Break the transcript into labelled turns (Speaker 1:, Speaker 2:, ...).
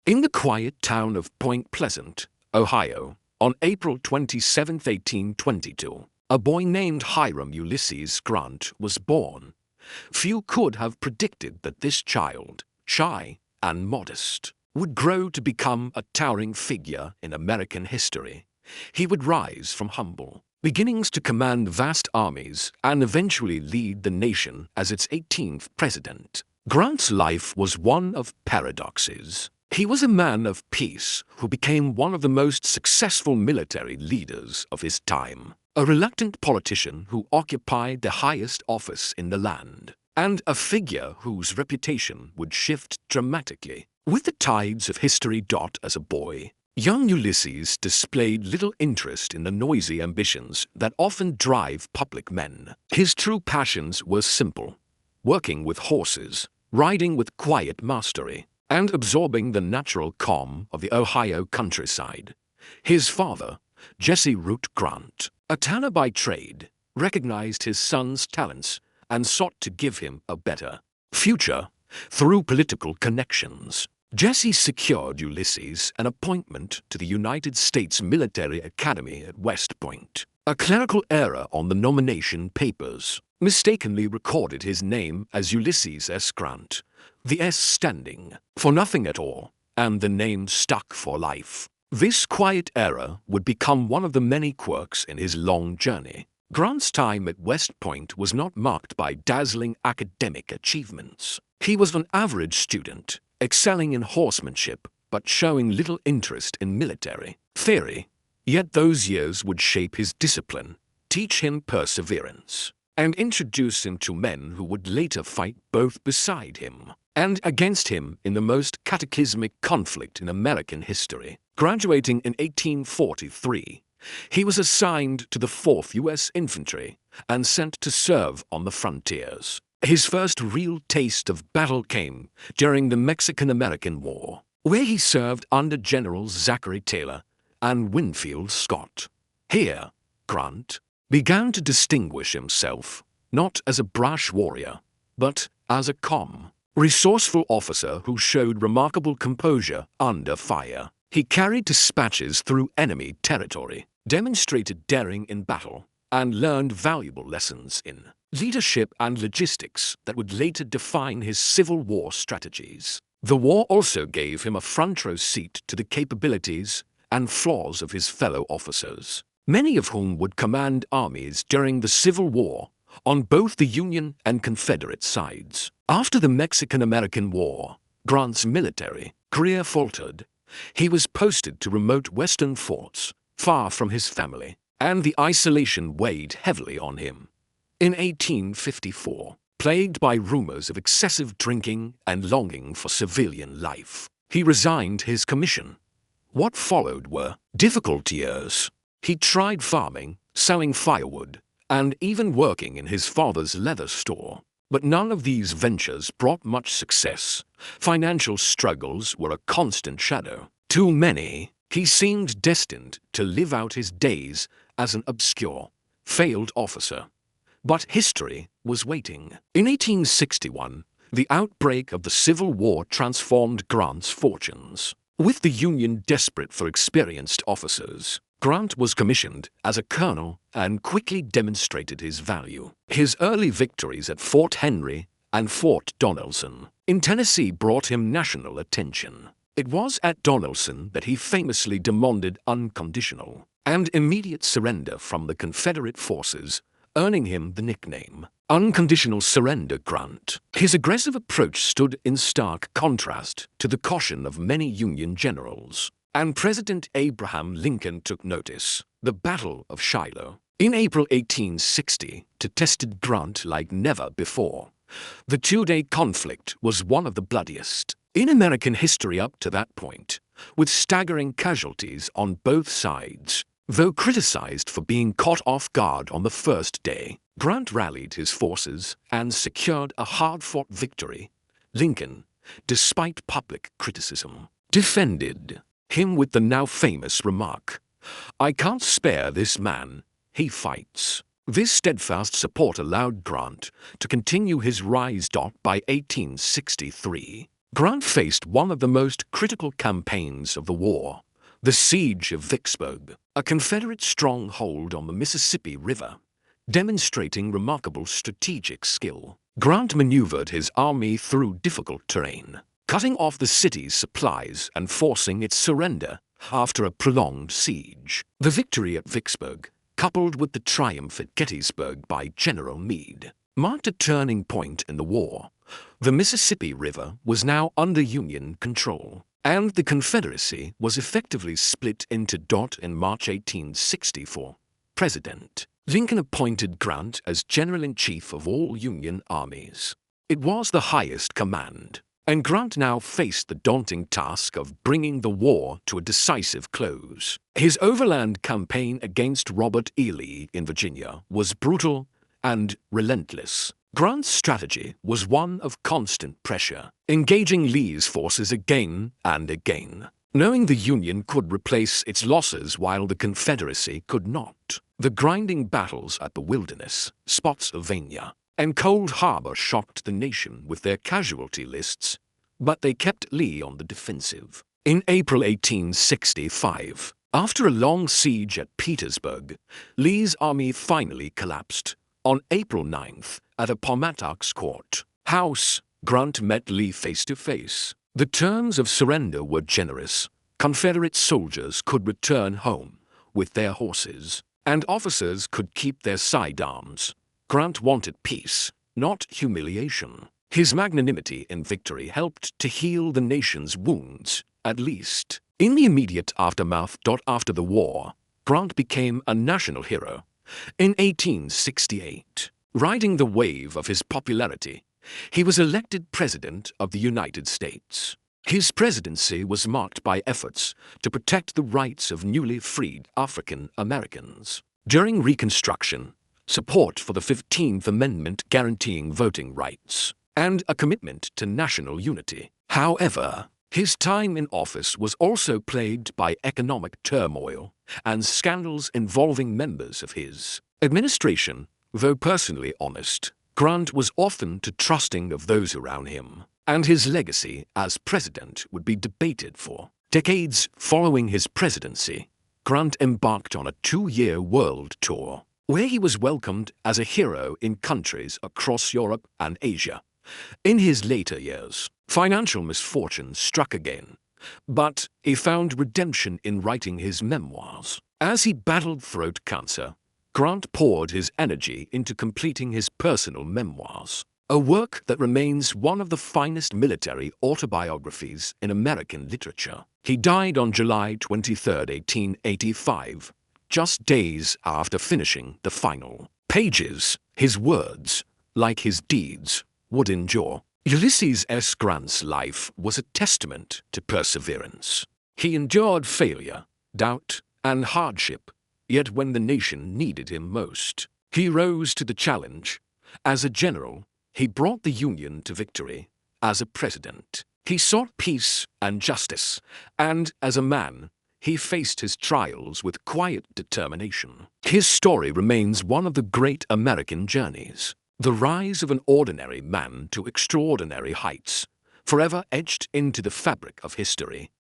Speaker 1: In the quiet town of Point Pleasant, Ohio, on April 27, 1822, a boy named Hiram Ulysses Grant was born. Few could have predicted that this child, shy and modest, would grow to become a towering figure in American history. He would rise from humble beginnings to command vast armies and eventually lead the nation as its 18th president. Grant's life was one of paradoxes. He was a man of peace who became one of the most successful military leaders of his time, a reluctant politician who occupied the highest office in the land, and a figure whose reputation would shift dramatically with the tides of history. As a boy, young Ulysses displayed little interest in the noisy ambitions that often drive public men. His true passions were simple: working with horses, riding with quiet mastery, and absorbing the natural calm of the Ohio countryside. His father, Jesse Root Grant, a tanner by trade, recognized his son's talents and sought to give him a better future through political connections. Jesse secured Ulysses an appointment to the United States Military Academy at West Point. A clerical error on the nomination papers mistakenly recorded his name as Ulysses S. Grant, the S standing for nothing at all, and the name stuck for life. This quiet error would become one of the many quirks in his long journey. Grant's time at West Point was not marked by dazzling academic achievements. He was an average student, excelling in horsemanship but showing little interest in military theory. Yet those years would shape his discipline, teach him perseverance, and introduce him to men who would later fight both beside him and against him in the most cataclysmic conflict in American history. Graduating in 1843, he was assigned to the 4th U.S. Infantry and sent to serve on the frontiers. His first real taste of battle came during the Mexican-American War, where he served under Generals Zachary Taylor and Winfield Scott. Here, Grant began to distinguish himself not as a brash warrior, but as a calm, resourceful officer who showed remarkable composure under fire. He carried dispatches through enemy territory, demonstrated daring in battle, and learned valuable lessons in leadership and logistics that would later define his Civil War strategies. The war also gave him a front-row seat to the capabilities and flaws of his fellow officers, many of whom would command armies during the Civil War on both the Union and Confederate sides. After the Mexican-American War, Grant's military career faltered. He was posted to remote western forts, far from his family, and the isolation weighed heavily on him. In 1854, plagued by rumors of excessive drinking and longing for civilian life, he resigned his commission. What followed were difficult years. He tried farming, selling firewood, and even working in his father's leather store. But none of these ventures brought much success. Financial struggles were a constant shadow. To many, he seemed destined to live out his days as an obscure, failed officer. But history was waiting. In 1861, the outbreak of the Civil War transformed Grant's fortunes. With the Union desperate for experienced officers, Grant was commissioned as a colonel and quickly demonstrated his value. His early victories at Fort Henry and Fort Donelson in Tennessee brought him national attention. It was at Donelson that he famously demanded unconditional and immediate surrender from the Confederate forces, earning him the nickname Unconditional Surrender Grant. His aggressive approach stood in stark contrast to the caution of many Union generals, and President Abraham Lincoln took notice. The Battle of Shiloh in April 1860 tested Grant like never before. The two-day conflict was one of the bloodiest in American history up to that point, with staggering casualties on both sides. Though criticized for being caught off guard on the first day, Grant rallied his forces and secured a hard-fought victory. Lincoln, despite public criticism, defended him with the now famous remark, "I can't spare this man, he fights." This steadfast support allowed Grant to continue his rise. By 1863, Grant faced one of the most critical campaigns of the war, the Siege of Vicksburg, a Confederate stronghold on the Mississippi River. Demonstrating remarkable strategic skill, Grant maneuvered his army through difficult terrain, cutting off the city's supplies and forcing its surrender after a prolonged siege. The victory at Vicksburg, coupled with the triumph at Gettysburg by General Meade, marked a turning point in the war. The Mississippi River was now under Union control, and the Confederacy was effectively split into dot in March 1864. President Lincoln appointed Grant as General-in-Chief of all Union armies. It was the highest command, and Grant now faced the daunting task of bringing the war to a decisive close. His overland campaign against Robert E. Lee in Virginia was brutal and relentless. Grant's strategy was one of constant pressure, engaging Lee's forces again and again, knowing the Union could replace its losses while the Confederacy could not. The grinding battles at the Wilderness, Spotsylvania, and Cold Harbor shocked the nation with their casualty lists, but they kept Lee on the defensive. In April 1865, after a long siege at Petersburg, Lee's army finally collapsed. On April 9th, at Appomattox Court House, Grant met Lee face to face. The terms of surrender were generous. Confederate soldiers could return home with their horses, and officers could keep their sidearms. Grant wanted peace, not humiliation. His magnanimity in victory helped to heal the nation's wounds, at least. In the immediate aftermath. After the war, Grant became a national hero. In 1868, riding the wave of his popularity, he was elected President of the United States. His presidency was marked by efforts to protect the rights of newly freed African Americans. During Reconstruction, support for the 15th Amendment guaranteeing voting rights, and a commitment to national unity. However, his time in office was also plagued by economic turmoil and scandals involving members of his administration. Though personally honest, Grant was often too trusting of those around him, and his legacy as president would be debated for decades. Following his presidency, Grant embarked on a 2-year world tour, where he was welcomed as a hero in countries across Europe and Asia. In his later years, financial misfortune struck again, but he found redemption in writing his memoirs. As he battled throat cancer, Grant poured his energy into completing his personal memoirs, a work that remains one of the finest military autobiographies in American literature. He died on July 23, 1885, just days after finishing the final pages. His words, like his deeds, would endure. Ulysses S. Grant's life was a testament to perseverance. He endured failure, doubt, and hardship, yet when the nation needed him most, he rose to the challenge. As a general, he brought the Union to victory. As a president, he sought peace and justice, and as a man, he faced his trials with quiet determination. His story remains one of the great American journeys, the rise of an ordinary man to extraordinary heights, forever etched into the fabric of history.